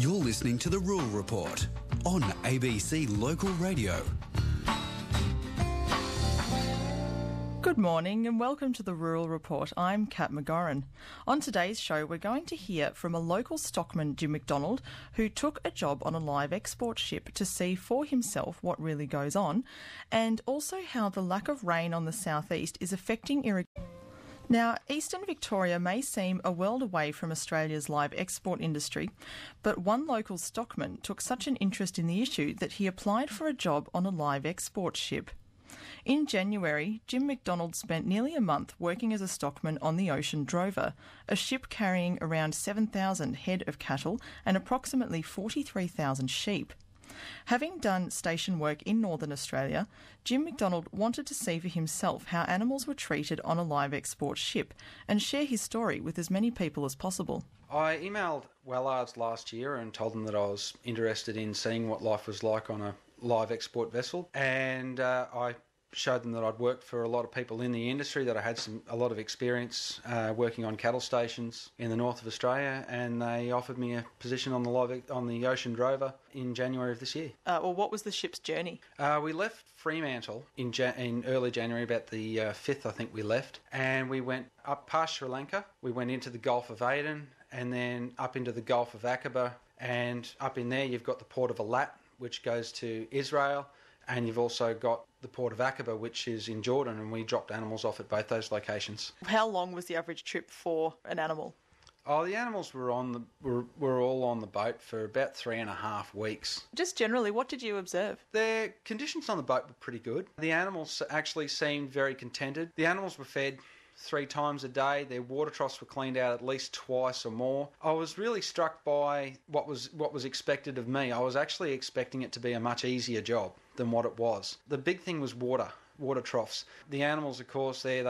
You're listening to The Rural Report on ABC Local Radio. Good morning and welcome to The Rural Report. I'm Kat McGorran. On today's show, we're going to hear from a local stockman, Jim McDonald, who took a job on a live export ship to see for himself what really goes on, and also how the lack of rain on the southeast is affecting irrigation. Now, Eastern Victoria may seem a world away from Australia's live export industry, but one local stockman took such an interest in the issue that he applied for a job on a live export ship. In January, Jim McDonald spent nearly a month working as a stockman on the Ocean Drover, a ship carrying around 7,000 head of cattle and approximately 43,000 sheep. Having done station work in Northern Australia, Jim McDonald wanted to see for himself how animals were treated on a live export ship and share his story with as many people as possible. I emailed Wellards last year and told them that I was interested in seeing what life was like on a live export vessel, and I showed them that I'd worked for a lot of people in the industry, that I had a lot of experience working on cattle stations in the north of Australia, and they offered me a position on the Ocean Drover in January of this year. Well, what was the ship's journey? We left Fremantle in early January, about the 5th I think we left, and we went up past Sri Lanka. We went into the Gulf of Aden and then up into the Gulf of Aqaba, and up in there you've got the port of Eilat, which goes to Israel, and you've also got the port of Aqaba, which is in Jordan, and we dropped animals off at both those locations. How long was the average trip for an animal? Oh, the animals were all on the boat for about 3.5 weeks. Just generally, what did you observe? The conditions on the boat were pretty good. The animals actually seemed very contented. The animals were fed 3 times a day. Their water troughs were cleaned out at least twice or more. I was really struck by what was expected of me. I was actually expecting it to be a much easier job than what it was. The big thing was water troughs. The animals, of course, they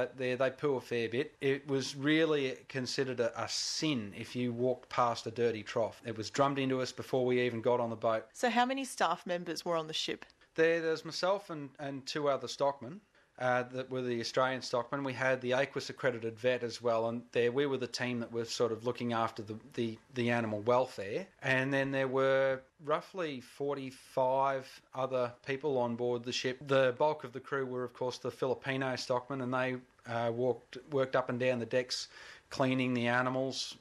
poo a fair bit. It was really considered a sin if you walked past a dirty trough. It was drummed into us before we even got on the boat. So how many staff members were on the ship? There's myself and 2 other stockmen. That were the Australian stockmen. We had the AQUIS accredited vet as well, and we were the team that was sort of looking after the animal welfare. And then there were roughly 45 other people on board the ship. The bulk of the crew were, of course, the Filipino stockmen, and they worked up and down the decks, cleaning the animals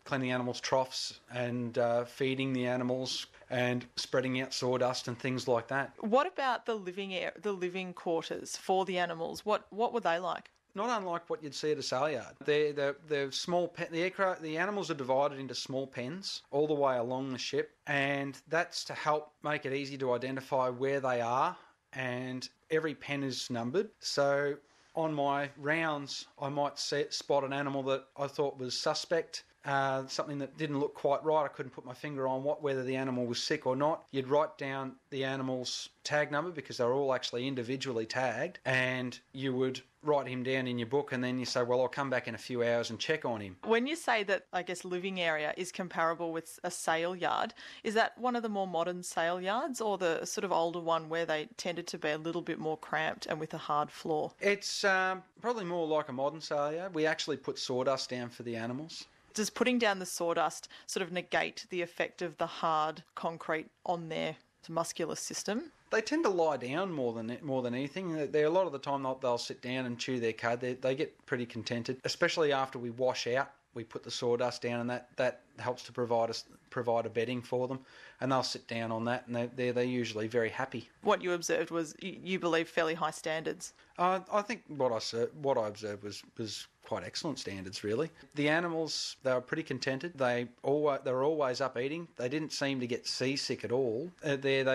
troughs, and feeding the animals, and spreading out sawdust and things like that. What about the living quarters for the animals? What were they like? Not unlike what you'd see at a sale yard. They're small. The animals are divided into small pens all the way along the ship, and that's to help make it easy to identify where they are. And every pen is numbered. So on my rounds, I might spot an animal that I thought was suspect. Something that didn't look quite right. I couldn't put my finger on whether the animal was sick or not. You'd write down the animal's tag number, because they're all actually individually tagged, and you would write him down in your book, and then you say, well, I'll come back in a few hours and check on him. When you say that, I guess, living area is comparable with a sale yard, is that one of the more modern sale yards, or the sort of older one where they tended to be a little bit more cramped and with a hard floor? It's probably more like a modern sale yard. We actually put sawdust down for the animals. Does putting down the sawdust sort of negate the effect of the hard concrete on their muscular system? They tend to lie down more than anything. A lot of the time they'll sit down and chew their cud. They get pretty contented, especially after we wash out. We put the sawdust down, and that helps to provide a bedding for them, and they'll sit down on that, and they're usually very happy. What you observed was, you believe, fairly high standards. I think what I observed was quite excellent standards, really. The animals, they were pretty contented. They were always up eating. They didn't seem to get seasick at all. They'd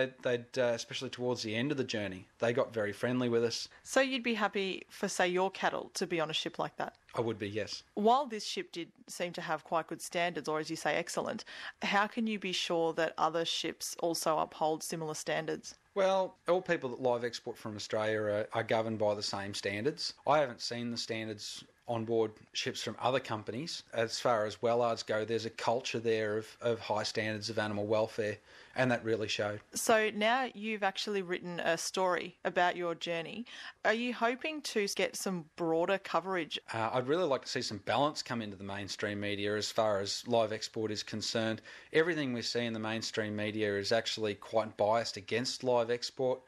especially towards the end of the journey, they got very friendly with us. So you'd be happy for, say, your cattle to be on a ship like that? I would be, yes. While this ship did seem to have quite good standards, or as you say, excellent, how can you be sure that other ships also uphold similar standards? Well, all people that live export from Australia are governed by the same standards. I haven't seen the standards on board ships from other companies. As far as Wellards go, there's a culture there of high standards of animal welfare, and that really showed. So now you've actually written a story about your journey. Are you hoping to get some broader coverage? I'd really like to see some balance come into the mainstream media as far as live export is concerned. Everything we see in the mainstream media is actually quite biased against live export.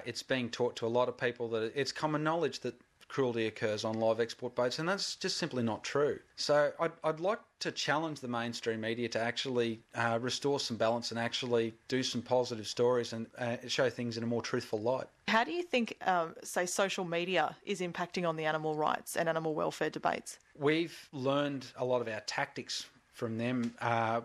It's being taught to a lot of people that it's common knowledge that cruelty occurs on live export boats, and that's just simply not true. So I'd like to challenge the mainstream media to actually restore some balance and actually do some positive stories and show things in a more truthful light. How do you think, say, social media is impacting on the animal rights and animal welfare debates? We've learned a lot of our tactics from them.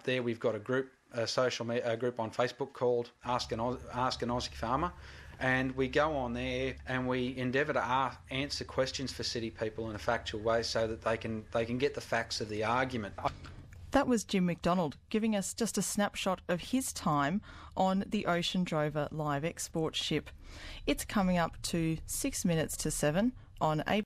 There we've got a group on Facebook called Ask an Aussie Farmer. And we go on there and we endeavour to answer questions for city people in a factual way so that they can get the facts of the argument. That was Jim McDonald giving us just a snapshot of his time on the Ocean Drover live export ship. It's coming up to 6 minutes to 7 on ABC.